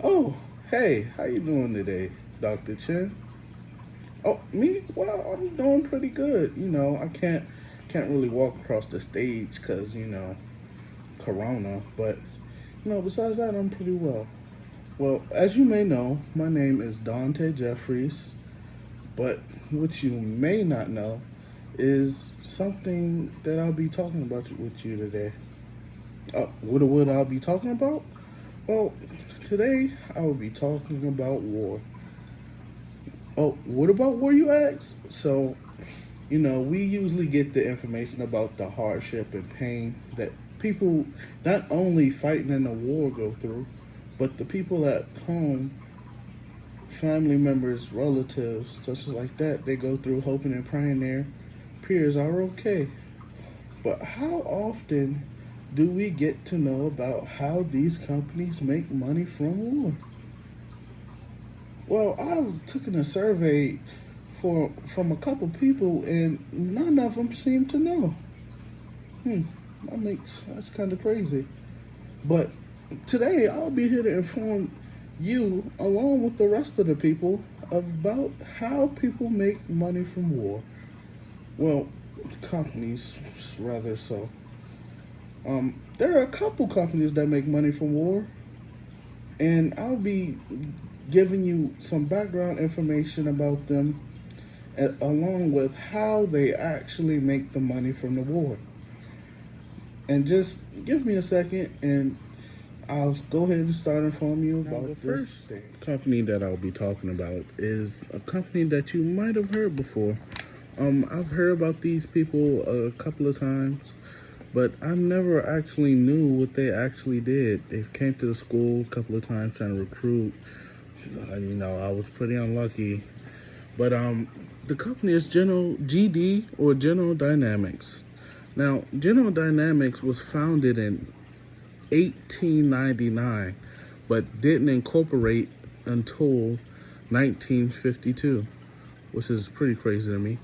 Oh, hey, how you doing today, Dr. Chen? Oh, me? Well, I'm doing pretty good. I can't really walk across the stage because Corona. But besides that, I'm pretty well. Well, as you may know, my name is Dante Jeffries. But what you may not know is something that I'll be talking about with you today. What I'll be talking about? Well, today I will be talking about war. Oh, what about war, you ask? So, we usually get the information about the hardship and pain that people not only fighting in a war go through, but the people at home, family members, relatives, such as like that, they go through hoping and praying their peers are okay. But how often do we get to know about how these companies make money from war? Well, I've taken a survey from a couple people, and none of them seem to know. Hmm, that's kind of crazy. But today, I'll be here to inform you, along with the rest of the people, about how people make money from war. Well, companies, rather so. There are a couple companies that make money from war, and I'll be giving you some background information about them, along with how they actually make the money from the war. And just give me a second, and I'll go ahead and start informing you about the first company that I'll be talking about is a company that you might have heard before. I've heard about these people a couple of times, but I never actually knew what they actually did. They came to the school a couple of times trying to recruit. I was pretty unlucky. But the company is General GD or General Dynamics. Now, General Dynamics was founded in 1899, but didn't incorporate until 1952, which is pretty crazy to me.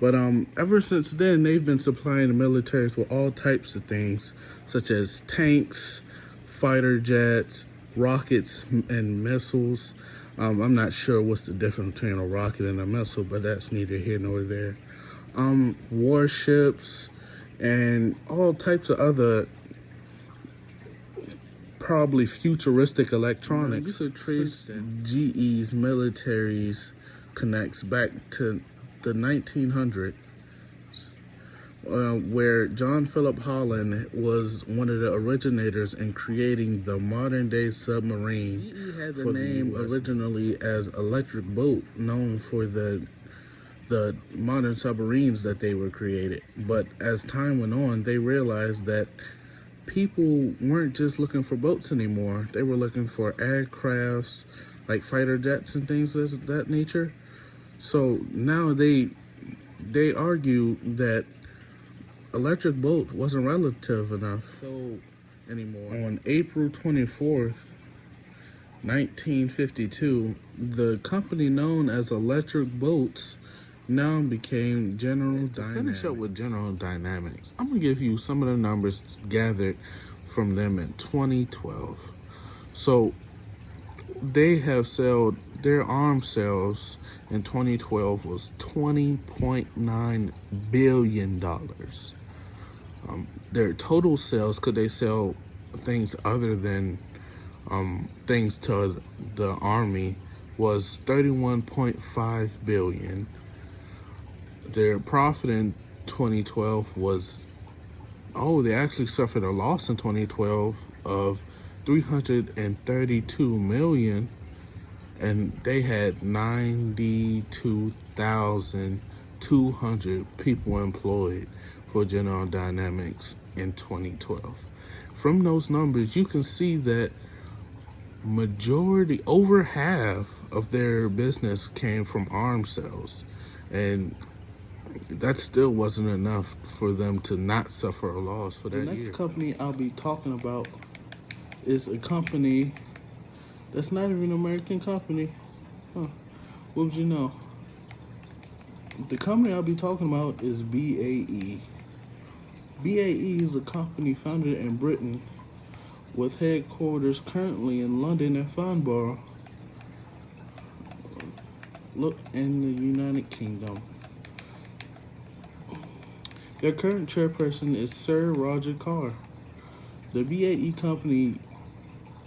But ever since then, they've been supplying the militaries with all types of things, such as tanks, fighter jets, rockets, and missiles. I'm not sure what's the difference between a rocket and a missile, but that's neither here nor there. Warships and all types of other probably futuristic electronics. You could trace GE's militaries connects back to the 1900s, where John Philip Holland was one of the originators in creating the modern-day submarine. GE had the name originally as Electric Boat, known for the modern submarines that they were created. But as time went on, they realized that people weren't just looking for boats anymore. They were looking for aircrafts, like fighter jets and things of that nature. So now they argue that electric boat wasn't relative enough anymore. On April 24th, 1952, the company known as Electric Boats now became General Dynamics. To finish up with General Dynamics, I'm going to give you some of the numbers gathered from them in 2012. So they have sold, their arms sales in 2012 was $20.9 billion. Their total sales, could they sell things other than things to the Army, was $31.5 billion. Their profit in 2012 was, they actually suffered a loss in 2012 of $332 million, and they had 92,200 people employed for General Dynamics in 2012. From those numbers, you can see that over half of their business came from arms sales, and that still wasn't enough for them to not suffer a loss for that year. The next company I'll be talking about is a company that's not even an American company. Huh. What would you know? The company I'll be talking about is BAE. BAE is a company founded in Britain with headquarters currently in London and Farnborough, look in the United Kingdom. Their current chairperson is Sir Roger Carr. The BAE company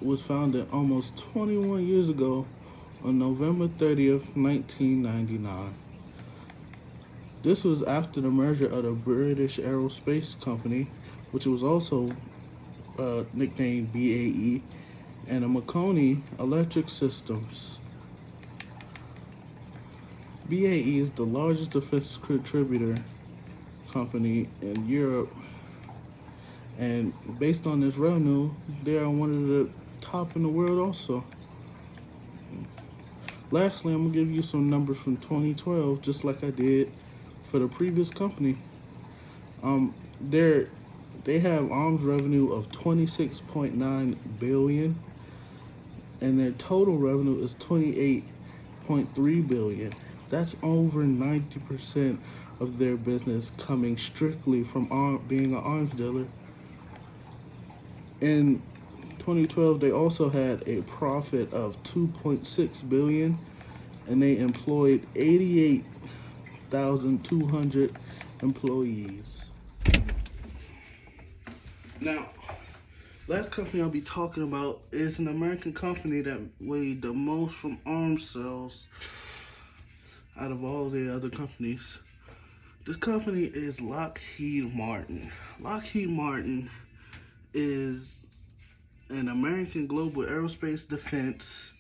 was founded almost 21 years ago on November 30th, 1999. This was after the merger of the British Aerospace Company, which was also nicknamed BAE, and the Marconi Electric Systems. BAE is the largest defense contributor company in Europe, and based on this revenue, they are one of the top in the world also. Lastly, I'm gonna give you some numbers from 2012, just like I did for the previous company. They have arms revenue of 26.9 billion, and their total revenue is 28.3 billion. That's over 90% of their business coming strictly from being an arms dealer. In 2012, they also had a profit of 2.6 billion, and they employed 88,200 employees. Now, last company I'll be talking about is an American company that weighed the most from arms sales out of all the other companies. This company is Lockheed Martin. Lockheed Martin is an American global aerospace defense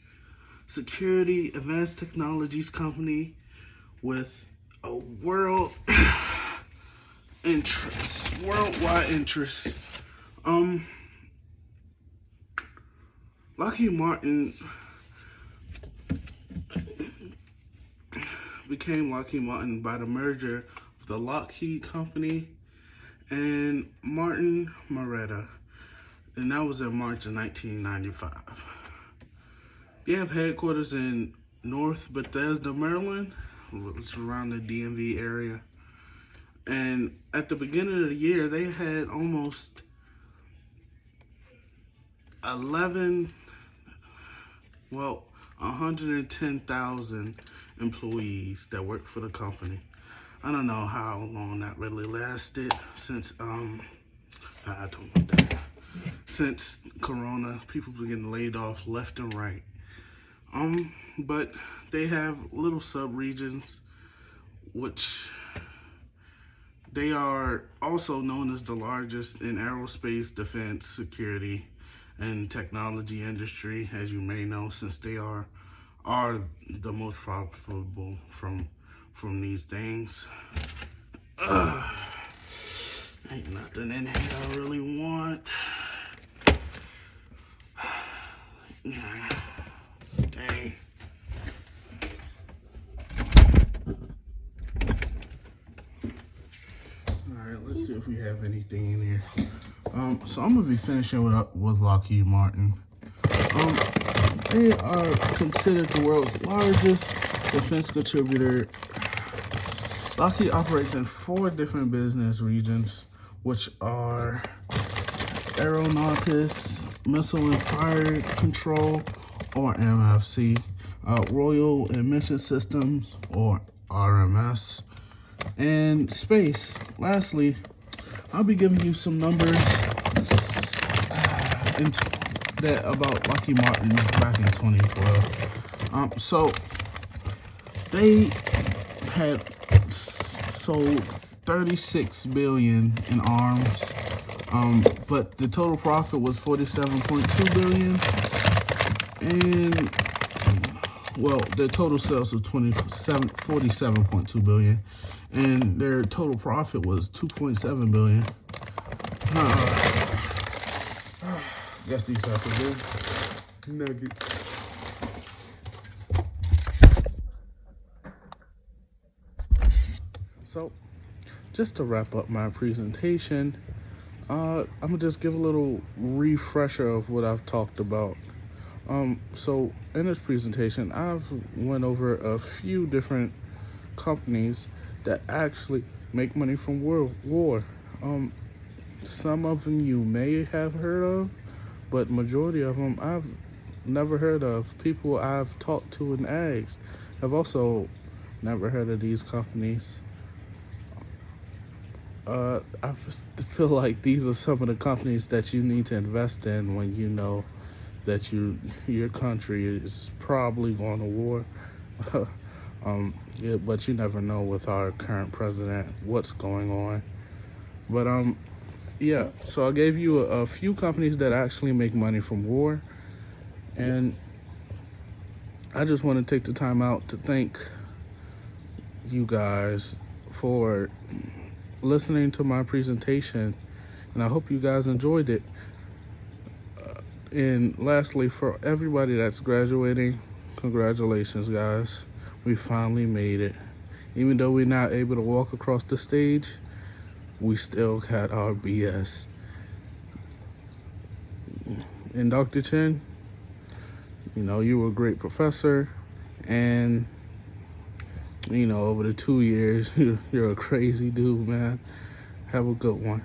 security advanced technologies company with a worldwide interest. Lockheed Martin became Lockheed Martin by the merger of the Lockheed Company and Martin Marietta, and that was in March of 1995. They have headquarters in North Bethesda, Maryland, which is around the DMV area. And at the beginning of the year, they had almost 110,000 employees that work for the company. I don't know how long that really lasted since, I don't know that. Since Corona, people were getting laid off left and right. But they have little sub-regions, which they are also known as the largest in aerospace, defense, security, and technology industry, as you may know, since they are the most profitable from these things. Ain't nothing in here I really want. Yeah. Dang. Alright, let's see if we have anything in here. So I'm gonna be finishing with Lockheed Martin. They are considered the world's largest defense contributor. Lockheed operates in 4 different business regions, which are Aeronautics, Missile and Fire Control, or MFC, Royal and Mission Systems, or RMS, and Space. Lastly, I'll be giving you some numbers about Lockheed Martin back in 2012. So they had sold 36 billion in arms, but the total profit was 47.2 billion, and well, their total sales was 47.2 billion, and their total profit was 2.7 billion. Guess these are for good nuggets. So, just to wrap up my presentation, I'm gonna just give a little refresher of what I've talked about. So in this presentation, I've went over a few different companies that actually make money from World War. Some of them you may have heard of, but majority of them I've never heard of. People I've talked to and asked have also never heard of these companies. Feel like these are some of the companies that you need to invest in when you know that your country is probably going to war. Yeah, but you never know with our current president what's going on. But yeah. So I gave you a few companies that actually make money from war, and I just want to take the time out to thank you guys for listening to my presentation, and I hope you guys enjoyed it. And lastly, for everybody that's graduating, congratulations, guys. We finally made it. Even though we're not able to walk across the stage, we still got our BS. And Dr. Chen, you were a great professor, and over the 2 years, you're a crazy dude, man. Have a good one.